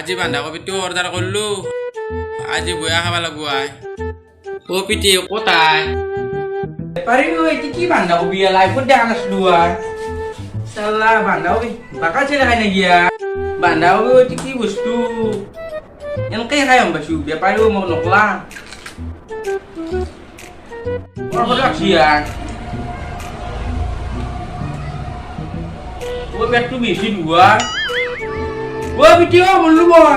আজি বান্ধাকবিটো অৰ্ডাৰ কৰিলোঁ, আজি বয়া খাব লাগিব। অ' পিতি ক'তাই পাৰিলো এটি কি বান্ধাকবি লাইফত দেখা নাছিলো চালা বান্ধাকবি বাকা ছেড়ে খাই নাকি বান্ধাকবি এটি কি বস্তু এনেকে খাই গম পাইছো বেপাৰীও মোক নকলা লাগছি ও পেটটো বেছি দুৱা ও পিটি ও বললো মই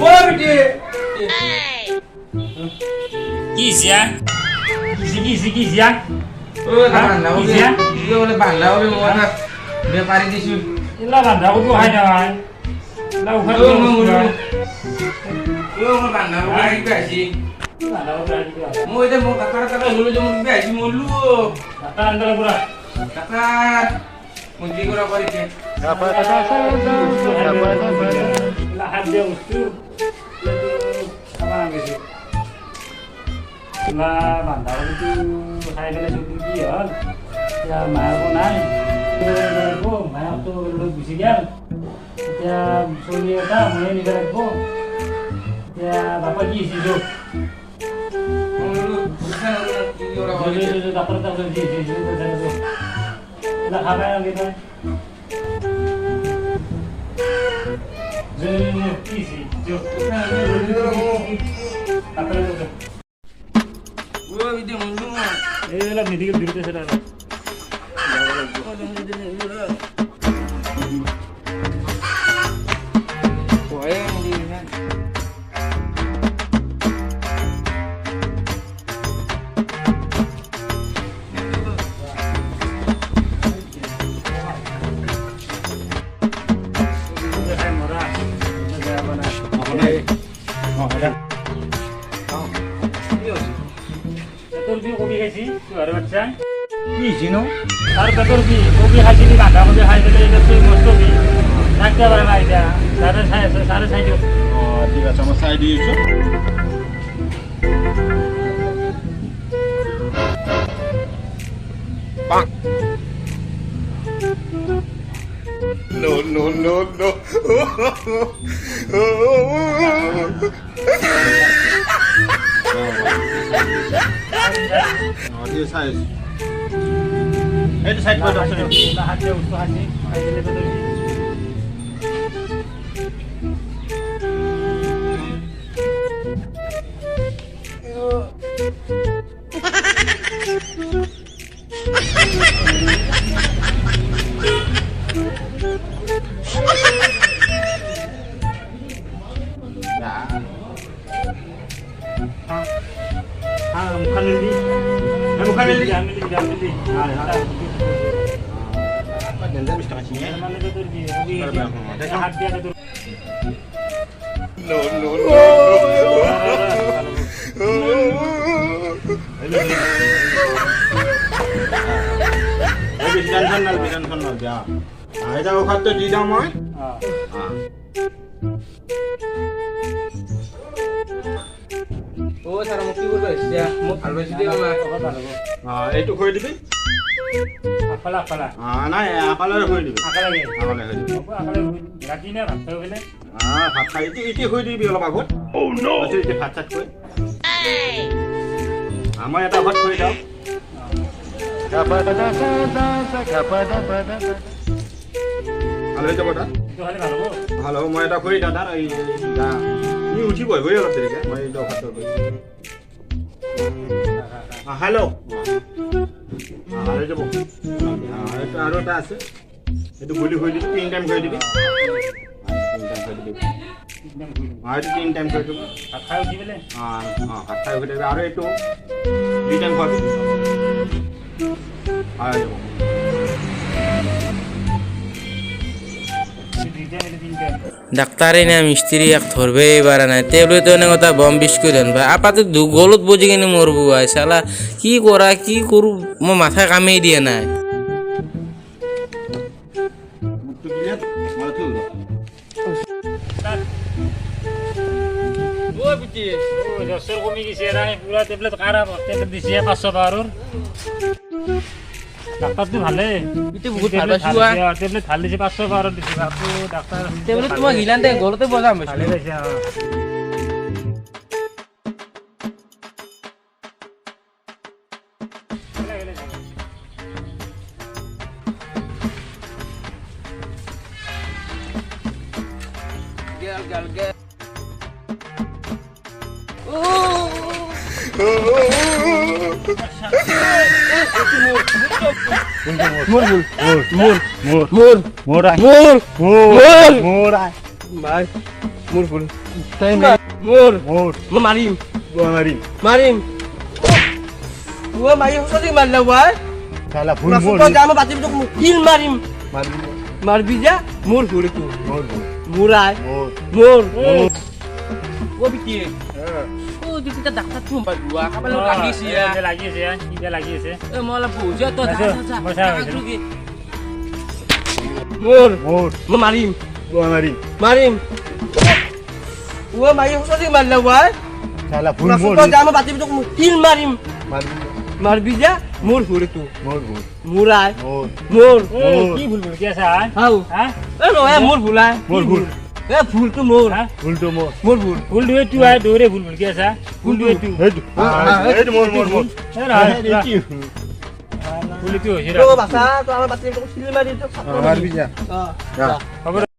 ও পিটি কি জিয়া ও বান্ধাকবি কি বলে বান্ধাকবি মই বেপাৰী দিছো ইলা বান্ধাকবি খাই না ইলা উখাৰ ও মই বান্ধাকবি খাইছি মই এতিয়া মোক কাকাৰ হলো যে মোক বেছি মৰলো কাকা আন্দৰ পুৰা কাকাৰ মন্ত্ৰী কৰা কৰিছে ইলা হাত দিয়া বস্তু আমাৰ গেছে ইলা বান্ধাকবিটো খাই পেলাই চকুৰ কি হ'ল এতিয়া মায়াকো নাই মায়াকটো লৈ গুচি গ'ল এতিয়া চলি এটা ময়ে নিব লাগিব এতিয়া বাপা কি হৈছিল খাবাই নাগে তই এইবিলাক মেডিকেল ভিতৰতে আছে তাৰ কবি খাইছি ঘরে বাচ্চা কি চিনো আর পেটর কি কবি খাইছিলি বাঁধাকবি খাই দিলে এটা তুই মস্ত কি থাকতে পারে না এটা সাড়ে ছাই দিও ঠিক আছে আমার সাইড দিয়েছো No, no, no, no. ये साइज এটা সাইড করে দাও না হাতে উঠো হাতে খাই দিলে পেটর কি bukan ini ambil di apa dan mesti kasihnya mana betul di hat dia betul No, no, no. bisan sonal ya এটা ওখানে তো দি দাও মই ও স্যার মোক কি করব এতিয়া মোক ভাল পাইছি দিও না এইটো খৈ দিবি আপালা নাই আপালারে খৈ দিবি আকালে আকালে রাতি না ভাত খাই গেলে ভাত খাই ইতি খৈ দিবি অলপ আগত Oh no. ইতি ভাত চাত খৈ আমাৰ এটা ভাত খৈ দাও ভালো হয়ে যাবো তো হলে ভালো ভালো মই এটা খৈ দাও এই ই উঠিবই গৈ অলপ দেৰিকে মই এটা ভাত খৈ হ্যালো যাব আৰু এটা আছে এইটো গুলি খৈ দিবি 3 টাইম খৈ দিবি 3 টাইম খৈ দিবি ভাত খাই উঠি পেলে ভাত খাই উঠি দিবি আৰু এইটো 2 টাইম খোৱাবি যাব ডাক্তারে না মিস্ত্রি এক ধরবে এবার নাই তেবলে তো অনেক কথা বম বিস্কুট দেন ভাই আপাতত গলত বুঝি কিনে মরবো ভাই শালা কি করা কি করু মো মাথা কামেই দিয়ে নাই জসর কমি গেছে পুরা টেবলেট খারাপ টেবলেট দিছে 500 টাকার ডাক্তারটো ভালে ইটো বহুত ভাল পাইছো টেবলেট ভাল দিছে 500 পাৰত দিছে বাপু ডাক্তাৰ টেবলেট তোমাক গিলান দে ঘৰতে বজাম ভালে পাইছে গেল গেল গেল মোর ভাই মোর ফুল তাই না মোর মারিম মারিম ও মাই হসদি মারলা ভাই শালা ফুল তো জামা বাতিম তো কিল মারিম মারবি যা মোর ফুল তো মুরাই মোর ও বিকি ও দিটা ডাক্তার তুমি বাজুয়া কাবাল লাগিছি লাগিছে এ মলা বুঝা তো বসা মোর মারিম মারিম ও মাই হসদি মারলা ভাই শালা ফুল তো জামা বাতিম তো কিল মারিম মারবি যা মোর ফুল তো মুরাই মোর কি ভুল কি আছে হাউ হ্যাঁ এ নো এ মোর ফুলাই এ ফুল তো মোর মোর ফুল ফুল দুয়ে তু আয় দৌরে ভুল কি আছে ফুল দুয়ে তু ফুল কি হইছে তো বাসা তো আমার বাতিম তো কিল মারি তো খবর